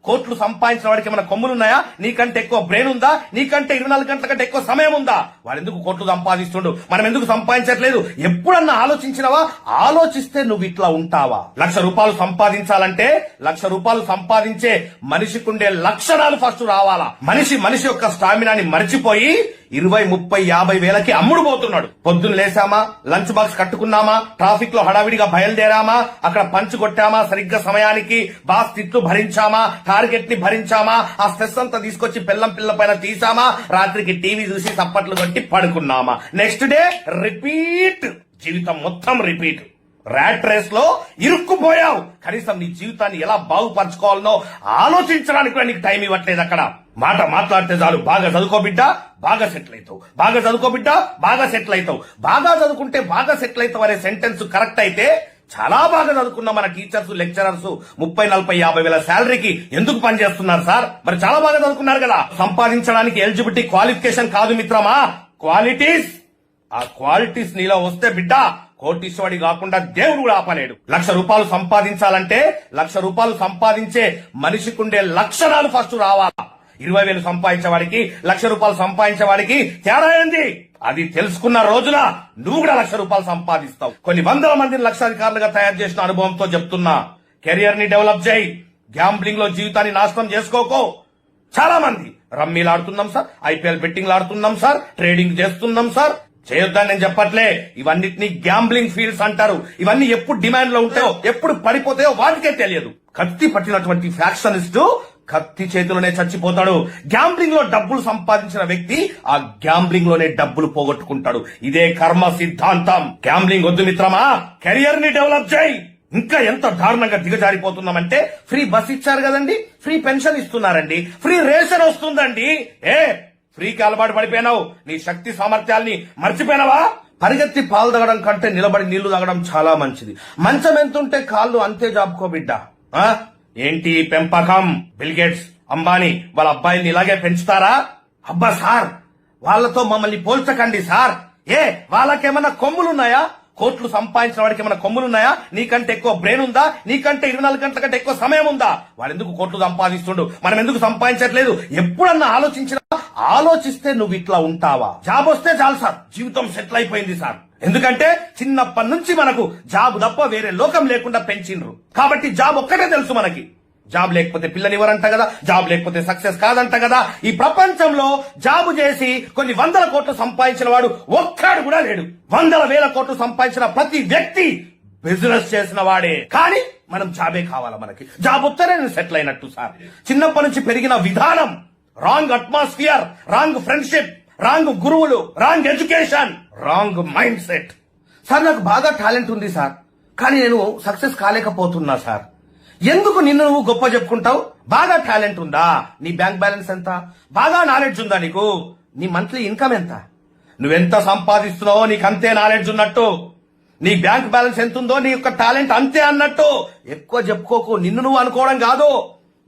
కోట్లు సంపాదించిన వాడికి ఏమైనా కొమ్ములున్నాయా? నీకంటే ఎక్కువ బ్రెయిన్ ఉందా? నీకంటే 24 గంటల కంటే ఎక్కువ సమయం ఉందా? వాడు ఎందుకు కోట్లు సంపాదిస్తుండు, మనం ఎందుకు సంపాదించట్లేదు? ఎప్పుడన్నా ఆలోచించినవా? ఆలోచిస్తే నువ్వు ఇట్లా ఉంటావా? ₹1,00,000 సంపాదించాలంటే ₹1,00,000 సంపాదించే మనిషికుండే లక్షణాలు ఫస్ట్ రావాలా. మనిషి యొక్క స్టామినాని మర్చిపోయి 20, 30, 50 వేలకి అమ్ముడు పోతున్నాడు. పొద్దున్న లేసామా, లంచ్ బాక్స్ కట్టుకున్నామా, ట్రాఫిక్ లో హడావిడిగా బయలుదేరామా, అక్కడ పంచ్ కొట్టామా, సరిగ్గా సమయానికి బాస్ తిట్లు భరించామా, టార్గెట్ ని భరించామా, ఆ స్ట్రెస్ అంతా తీసుకొచ్చి పిల్ల పైన తీసామా, రాత్రికి టీవీ చూసి చప్పట్లు కొట్టి పడుకున్నామా, నెక్స్ట్ డే రిపీట్. జీవితం మొత్తం రిపీట్. ర్యాట్ రేస్ లో ఇరుక్కుపోయావు. కనీసం నీ జీవితాన్ని ఎలా బాగుపరచుకోవాలనో ఆలోచించడానికి కూడా నీకు టైం ఇవ్వట్లేదు. అక్కడ మాట మాట్లాడితే చాలు, బాగా చదువుకో బిడ్డ, బాగా సెటిల్ అవుతావు, బాగా చదువుకో బిడ్డ, బాగా సెటిల్ అవుతావు, బాగా చదువుకుంటే బాగా సెటిల్ అవుతావు అనే సెంటెన్స్ కరెక్ట్ అయితే చాలా బాగా చదువుకున్న మన టీచర్స్, లెక్చరర్స్ 30, 40, 50 వేల శాలరీకి ఎందుకు పనిచేస్తున్నారు సార్? మరి చాలా బాగా చదువుకున్నారు కదా. సంపాదించడానికి ఎలిజిబిలిటీ క్వాలిఫికేషన్ కాదు మిత్రమా, క్వాలిటీస్. ఆ క్వాలిటీస్ నీలో వస్తే బిడ్డ కోటీశ్వడి కాకుండా దేవుడు కూడా ఆపలేడు. ₹1,00,000 సంపాదించాలంటే ₹1,00,000 సంపాదించే మనిషికుండే లక్షణాలు ఫస్ట్ రావాలా. 20,000 సంపాదించేవాడికి ₹1,00,000 సంపాదించేవాడికి తేడా ఏంది? అది తెలుసుకున్న రోజున నువ్వు కూడా ₹1,00,000 సంపాదిస్తావు. కొన్ని వందల మందిని లక్షాధికారులుగా తయారు చేసిన అనుభవంతో చెప్తున్నా. కెరియర్ ని డెవలప్ చేయి. గ్యాంబ్లింగ్ లో జీవితాన్ని నాశనం చేసుకోకో. చాలా మంది రమ్మీలు ఆడుతున్నాం సార్, ఐపీఎల్ బెట్టింగ్లు ఆడుతున్నాం సార్, ట్రేడింగ్ చేస్తున్నాం సార్. చేయొద్దని నేను చెప్పట్లే. ఇవన్నిటిని గ్యాంబ్లింగ్ ఫీల్డ్స్ అంటారు. ఇవన్నీ ఎప్పుడు డిమాండ్ లో ఉంటాయో, ఎప్పుడు పడిపోతాయో వాటికే తెలియదు. కత్తి పట్టినటువంటి ఫ్యాక్షనిస్ట్ కత్తి చేతిలోనే చచ్చిపోతాడు. గ్యాంబ్లింగ్ లో డబ్బులు సంపాదించిన వ్యక్తి ఆ గ్యాంబ్లింగ్ లోనే డబ్బులు పోగొట్టుకుంటాడు. ఇదే కర్మ సిద్ధాంతం. గ్యాంబ్లింగ్ వద్దు మిత్రమా, కెరియర్ ని డెవలప్ చేయి. ఇంకా ఎంత దారుణంగా దిగజారిపోతున్నామంటే, ఫ్రీ బస్ ఇచ్చారు కదండి, ఫ్రీ పెన్షన్ ఇస్తున్నారండి, ఫ్రీ రేషన్ వస్తుందండి. ఫ్రీకి అలవాటు పడిపోయినావు. నీ శక్తి సామర్థ్యాల్ని మర్చిపోయినావా? పరిగెత్తి పాలు తాగడం కంటే నిలబడి నీళ్లు తాగడం చాలా మంచిది. మంచం ఎంతుంటే కాళ్ళు అంతే జాపుకో బిడ్డ. ఏంటి పెంపకం? బిల్ గేట్స్, అంబానీ వాళ్ళ అబ్బాయిల్ని ఇలాగే పెంచుతారా? అబ్బా సార్, వాళ్ళతో మమ్మల్ని పోల్చకండి సార్. వాళ్ళకేమన్నా కొమ్ములున్నాయా? కోట్లు సంపాదించిన వాడికి ఏమైనా కొమ్ములున్నాయా? నీకంటే ఎక్కువ బ్రెయిన్ ఉందా? నీకంటే 24 గంటల కంటే ఎక్కువ సమయం ఉందా? వాడు ఎందుకు కోట్లు సంపాదిస్తుండు, మనం ఎందుకు సంపాదించట్లేదు? ఎప్పుడన్నా ఆలోచిస్తే నువ్వు ఇట్లా ఉంటావా? జాబ్ వస్తే చాలు సార్, జీవితం సెటిల్ అయిపోయింది సార్. ఎందుకంటే చిన్నప్పటి నుంచి మనకు జాబ్ తప్ప వేరే లోకం లేకుండా పెంచిండ్రు. కాబట్టి జాబ్ ఒక్కటే తెలుసు మనకి. జాబ్ లేకపోతే పిల్లనివ్వరంట కదా, జాబ్ లేకపోతే సక్సెస్ కాదంట కదా. ఈ ప్రపంచంలో జాబు చేసి కొన్ని 100 కోట్లు సంపాదించిన వాడు ఒక్కడు కూడా లేడు. 100,000 కోట్లు సంపాదించిన ప్రతి వ్యక్తి బిజినెస్ చేసిన వాడే. కానీ మనం జాబే కావాలా మనకి? జాబ్ వస్తేనే నేను సెటిల్ అయినట్టు సార్. చిన్నప్పటి నుంచి పెరిగిన విధానం, wrong atmosphere, wrong friendship, wrong గురువులు, wrong education, wrong mindset. Sir నాకు బాగా టాలెంట్ ఉంది సార్, కానీ నేను సక్సెస్ కాలేకపోతున్నా సార్. ఎందుకు నిన్ను నువ్వు గొప్ప చెప్పుకుంటావు? బాగా టాలెంట్ ఉందా? నీ బ్యాంక్ బ్యాలెన్స్ ఎంత? బాగా నాలెడ్జ్ ఉందా నీకు? నీ మంత్లీ ఇన్కమ్ ఎంత? నువ్వెంత సంపాదిస్తున్నావో నీకు అంతే నాలెడ్జ్ ఉన్నట్టు. నీ బ్యాంక్ బ్యాలెన్స్ ఎంత ఉందో నీ యొక్క టాలెంట్ అంతే అన్నట్టు. ఎక్కువ చెప్పుకోకు. నిన్ను నువ్వు అనుకోవడం కాదు,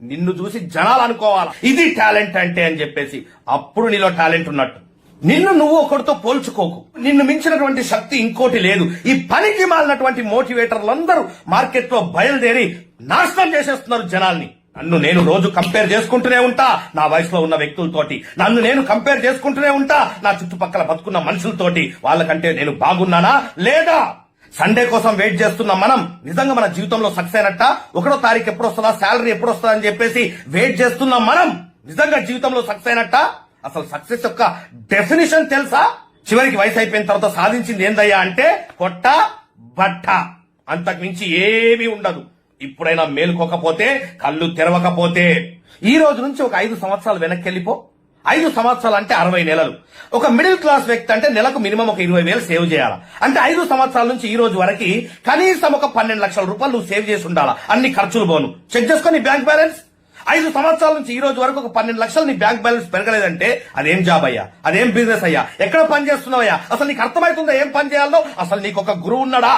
నిన్ను చూసి జనాలు అనుకోవాలా ఇది టాలెంట్ అంటే అని చెప్పేసి. అప్పుడు నీలో టాలెంట్ ఉన్నట్టు. నిన్ను నువ్వు ఒకరితో పోల్చుకోకు. నిన్ను మించినటువంటి శక్తి ఇంకోటి లేదు. ఈ పనికి మాలినటువంటి మోటివేటర్లందరూ మార్కెట్ లో బయలుదేరి నాశనం చేసేస్తున్నారు జనాల్ని. నన్ను నేను రోజు కంపేర్ చేసుకుంటూనే ఉంటా నా వయసులో ఉన్న వ్యక్తులతోటి. నన్ను నేను కంపేర్ చేసుకుంటూనే ఉంటా నా చుట్టుపక్కల బతుకున్న మనుషులతోటి. వాళ్ళకంటే నేను బాగున్నానా లేదా? సండే కోసం వెయిట్ చేస్తున్న మనం నిజంగా మన జీవితంలో సక్సెస్ అయినట్ట? 1వ తారీఖు ఎప్పుడు వస్తుందా, శాలరీ ఎప్పుడు వస్తుందా అని చెప్పేసి వెయిట్ చేస్తున్న మనం నిజంగా జీవితంలో సక్సెస్ అయినట్ట? అసలు సక్సెస్ యొక్క డెఫినేషన్ తెలుసా? చివరికి వయసు అయిపోయిన తర్వాత సాధించింది ఏందయ్యా అంటే పొట్ట బట్ట, అంతకు మించి ఏమీ ఉండదు. ఇప్పుడైనా మేలుకోకపోతే, కళ్ళు తెరవకపోతే ఈ రోజు నుంచి ఒక 5 సంవత్సరాలు వెనక్కి వెళ్ళిపో. 5 సంవత్సరాలు అంటే 60 నెలలు. ఒక మిడిల్ క్లాస్ వ్యక్తి అంటే నెలకు మినిమం ఒక 20,000 సేవ్ చేయాలా. అంటే 5 సంవత్సరాల నుంచి ఈ రోజు వరకు కనీసం ఒక 12 లక్షల రూపాయలు నువ్వు సేవ్ చేసి ఉండాలా. అన్ని ఖర్చులు పోను. చెక్ చేసుకొని బ్యాంక్ బ్యాలెన్స్. 5 సంవత్సరాల నుంచి ఈ రోజు వరకు ఒక 12 లక్షలు నీ బ్యాంక్ బ్యాలెన్స్ పెరగలేదంటే అదేం జాబ్ అయ్యా? అదేం బిజినెస్ అయ్యా? ఎక్కడ పని చేస్తున్నావయ్యా? అసలు నీకు అర్థమవుతుందా ఏం పని చేయాలో? అసలు నీకు ఒక గురువు ఉన్నాడా?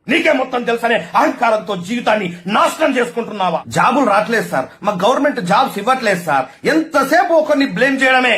నీకే మొత్తం తెలుసనే అహంకారంతో జీవితాన్ని నాశనం చేసుకుంటున్నావా? జాబులు రావట్లేదు సార్, మా గవర్నమెంట్ జాబ్స్ ఇవ్వట్లేదు సార్. ఎంతసేపు ఒకరిని బ్లేమ్ చేయడమే.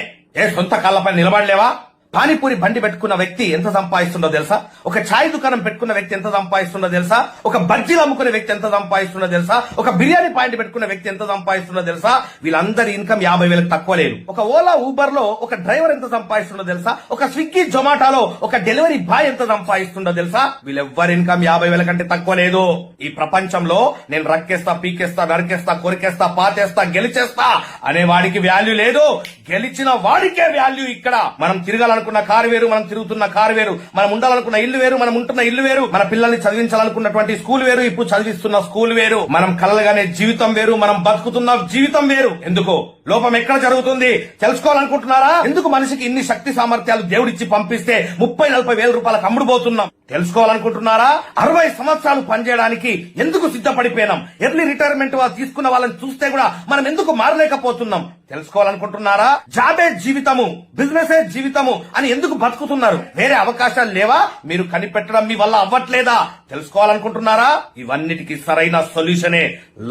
సొంత కాళ్ళపై నిలబడలేవా? పానీపూరి బండి పెట్టుకున్న వ్యక్తి ఎంత సంపాదిస్తుండో తెలుసా? ఒక ఛాయ్ దుకాణం పెట్టుకున్న వ్యక్తి ఎంత సంపాదిస్తుండో తెలుసా? ఒక బజ్జీలు అమ్ముకునే వ్యక్తి ఎంత సంపాదిస్తుండో తెలుసా? ఒక బిర్యానీ పాయింట్ పెట్టుకున్న వ్యక్తి ఎంత సంపాదిస్తుండో తెలుసా? వీళ్ళందరి ఇన్కమ్ 50,000 తక్కువ లేదు. ఒక ఓలా ఊబర్ లో ఒక డ్రైవర్ ఎంత సంపాదిస్తుండో తెలుసా? ఒక స్విగ్గీ జొమాటోలో ఒక డెలివరీ బాయ్ ఎంత సంపాదిస్తుండో తెలుసా? వీళ్ళెవ్వరి ఇన్కమ్ 50,000 కంటే తక్కువ లేదు. ఈ ప్రపంచంలో నేను రక్కేస్తా, పీకేస్తా, నరికేస్తా, కొరికేస్తా, పాతేస్తా, గెలిచేస్తా అనే వాడికి వాల్యూ లేదు. గెలిచిన వాడికే వాల్యూ. ఇక్కడ మనం తిరగాలనుకున్న కారు వేరు, మనం తిరుగుతున్న కారు వేరు, మనం ఉండాలనుకున్న ఇల్లు వేరు, మనం ఉంటున్న ఇల్లు వేరు, మన పిల్లల్ని చదివించాలనుకున్నటువంటి స్కూల్ వేరు, ఇప్పుడు చదివిస్తున్న స్కూల్ వేరు, మనం కలలుగానే జీవితం వేరు, మనం బతుకుతున్న జీవితం వేరు. ఎందుకు లోపం ఎక్కడ జరుగుతుంది తెలుసుకోవాలనుకుంటున్నారా? ఎందుకు మనిషికి ఇన్ని శక్తి సామర్థ్యాలు దేవుడిచ్చి పంపిస్తే 30-40 వేల రూపాయలకు అమ్ముడుపోతున్నాం తెలుసుకోవాలనుకుంటున్నారా? 60 సంవత్సరాలు పనిచేయడానికి ఎందుకు సిద్ధపడిపోయినాం? ఎర్లీ రిటైర్మెంట్ వాళ్ళు తీసుకున్న వాళ్ళని చూస్తే కూడా మనం ఎందుకు మారలేకపోతున్నాం తెలుసుకోవాలనుకుంటున్నారా? జాబే జీవితము, బిజినెసే జీవితము అని ఎందుకు బతుకుతున్నారు? వేరే అవకాశాలు లేవా? మీరు కనిపెట్టడం మీ వల్ల అవ్వట్లేదా తెలుసుకోవాలనుకుంటున్నారా? ఇవన్నిటికీ సరైన సొల్యూషనే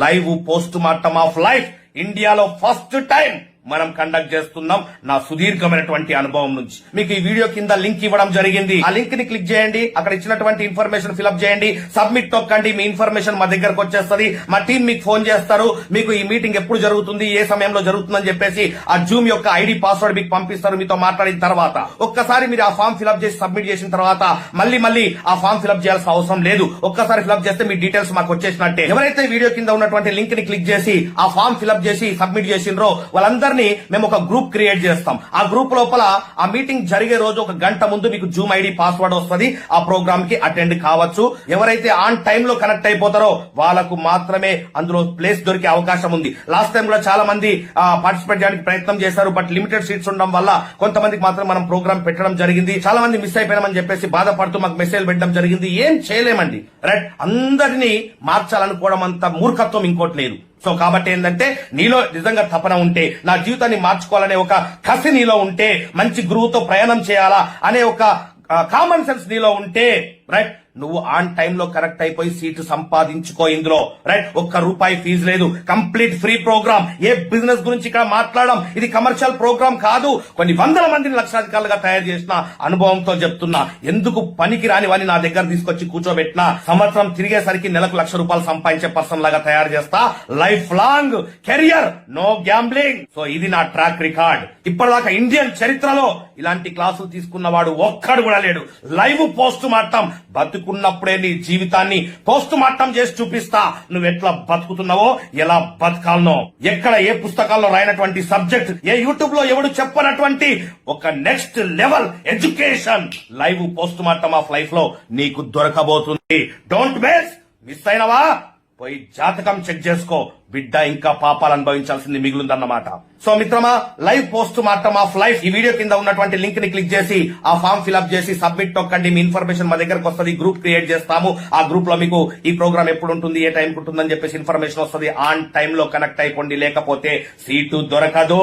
live post mortem of life. ఇండియాలో ఫస్ట్ టైం మనం కండక్ట్ చేస్తున్నాం. నా సుదీర్ఘమైనటువంటి అనుభవం నుంచి మీకు ఈ వీడియో కింద లింక్ ఇవ్వడం జరిగింది. ఆ లింక్ ని క్లిక్ చేయండి. అక్కడ ఇచ్చినటువంటి ఇన్ఫర్మేషన్ ఫిల్అప్ చేయండి, సబ్మిట్ తొక్కండి. మీ ఇన్ఫర్మేషన్ మా దగ్గరకు వచ్చేస్తుంది. మా టీం మీకు ఫోన్ చేస్తారు. మీకు ఈ మీటింగ్ ఎప్పుడు జరుగుతుంది, ఏ సమయంలో జరుగుతుందని చెప్పేసి ఆ జూమ్ యొక్క ఐడి పాస్వర్డ్ మీకు పంపిస్తారు. మీతో మాట్లాడిన తర్వాత ఒక్కసారి మీరు ఆ ఫామ్ ఫిల్అప్ చేసి సబ్మిట్ చేసిన తర్వాత మళ్ళీ ఆ ఫామ్ ఫిల్అప్ చేయాల్సిన అవసరం లేదు. ఒక్కసారి ఫిల్అప్ చేస్తే మీ డీటెయిల్స్ మాకు వచ్చేసినట్టే. ఎవరైతే వీడియో కింద ఉన్నటువంటి లింక్ ని క్లిక్ చేసి ఆ ఫామ్ ఫిల్అప్ చేసి సబ్మిట్ చేసిండ్రో వాళ్ళందరినీ మేము ఒక గ్రూప్ క్రియేట్ చేస్తాం. ఆ గ్రూప్ లోపల ఆ మీటింగ్ జరిగే రోజు 1 గంట ముందు మీకు జూమ్ ఐడి పాస్వర్డ్ వస్తుంది. ఆ ప్రోగ్రామ్ కి అటెండ్ కావచ్చు. ఎవరైతే ఆన్ టైమ్ లో కనెక్ట్ అయిపోతారో వాళ్ళకు మాత్రమే అందులో ప్లేస్ దొరికే అవకాశం ఉంది. లాస్ట్ టైం కూడా చాలా మంది పార్టిసిపేట్ చేయడానికి ప్రయత్నం చేశారు. బట్ లిమిటెడ్ సీట్స్ ఉండడం వల్ల కొంతమందికి మాత్రం మనం ప్రోగ్రామ్ పెట్టడం జరిగింది. చాలా మంది మిస్ అయిపోయినామని చెప్పేసి బాధపడుతూ మాకు మెసేజ్ పెట్టడం జరిగింది. ఏం చేయలేమండి, రైట్? అందరినీ మార్చాలనుకోవడం అంత మూర్ఖత్వం ఇంకోటి లేదు. సో కాబట్టి ఏంటంటే నీలో నిజంగా తపన ఉంటే, నా జీవితాన్ని మార్చుకోవాలనే ఒక కసి నీలో ఉంటే, మంచి గురువుతో ప్రయాణం చేయాలా అనే ఒక కామన్ సెన్స్ నీలో ఉంటే, రైట్, నువ్వు ఆన్ టైమ్ లో కరెక్ట్ అయిపోయి సీటు సంపాదించుకో ఇందులో, రైట్? ₹1 ఫీజు లేదు, కంప్లీట్ ఫ్రీ ప్రోగ్రామ్. ఏ బిజినెస్ గురించి ఇక్కడ మాట్లాడడం, ఇది కమర్షియల్ ప్రోగ్రామ్ కాదు. కొన్ని వందల మందిని లక్షాధికారులుగా తయారు చేసిన అనుభవంతో చెప్తున్నా. ఎందుకు పనికి రాని వాడిని నా దగ్గర తీసుకొచ్చి కూర్చోబెట్టినా సంవత్సరం తిరిగేసరికి నెలకు ₹1,00,000 సంపాదించే పర్సన్ లాగా తయారు చేస్తా. Life long career, no gambling. So ఇది నా ట్రాక్ రికార్డ్. ఇప్పటిదాకా ఇండియన్ చరిత్రలో ఇలాంటి క్లాసులు తీసుకున్నవాడు ఒక్కడు కూడా లేడు. లైవ్ పోస్ట్ మార్టం, బతుకున్నప్పుడే నీ జీవితాన్ని పోస్ట్ మార్టం చేసి చూపిస్తా. నువ్వు ఎట్లా బతుకుతున్నావో, ఎలా బతకాలనో, ఎక్కడ ఏ పుస్తకాల్లో రాయనటువంటి సబ్జెక్ట్, ఏ యూట్యూబ్ లో ఎవడు చెప్పనటువంటి ఒక next level education live post mortem of life లో నీకు దొరకబోతుంది. Don't miss అయినవా? పోయి జాతకం చెక్ చేసుకో. బిడ్డ ఇంకా పాపాలు అనుభవించాల్సింది మిగులుందన్నమాట. సో మిత్రమా, live post mortem of life ఈ వీడియో కింద ఉన్నటువంటి లింక్ ని క్లిక్ చేసి ఆ ఫామ్ ఫిల్అప్ చేసి సబ్మిట్ తొక్కండి. మీ ఇన్ఫర్మేషన్ మా దగ్గరకు వస్తుంది. గ్రూప్ క్రియేట్ చేస్తాము. ఆ గ్రూప్ లో మీకు ఈ ప్రోగ్రామ్ ఎప్పుడు ఉంటుంది, ఏ టైం ఉంటుందని చెప్పేసి ఇన్ఫర్మేషన్ వస్తుంది. ఆన్ టైమ్ లో కనెక్ట్ అయిపోండి, లేకపోతే సీటు దొరకదు.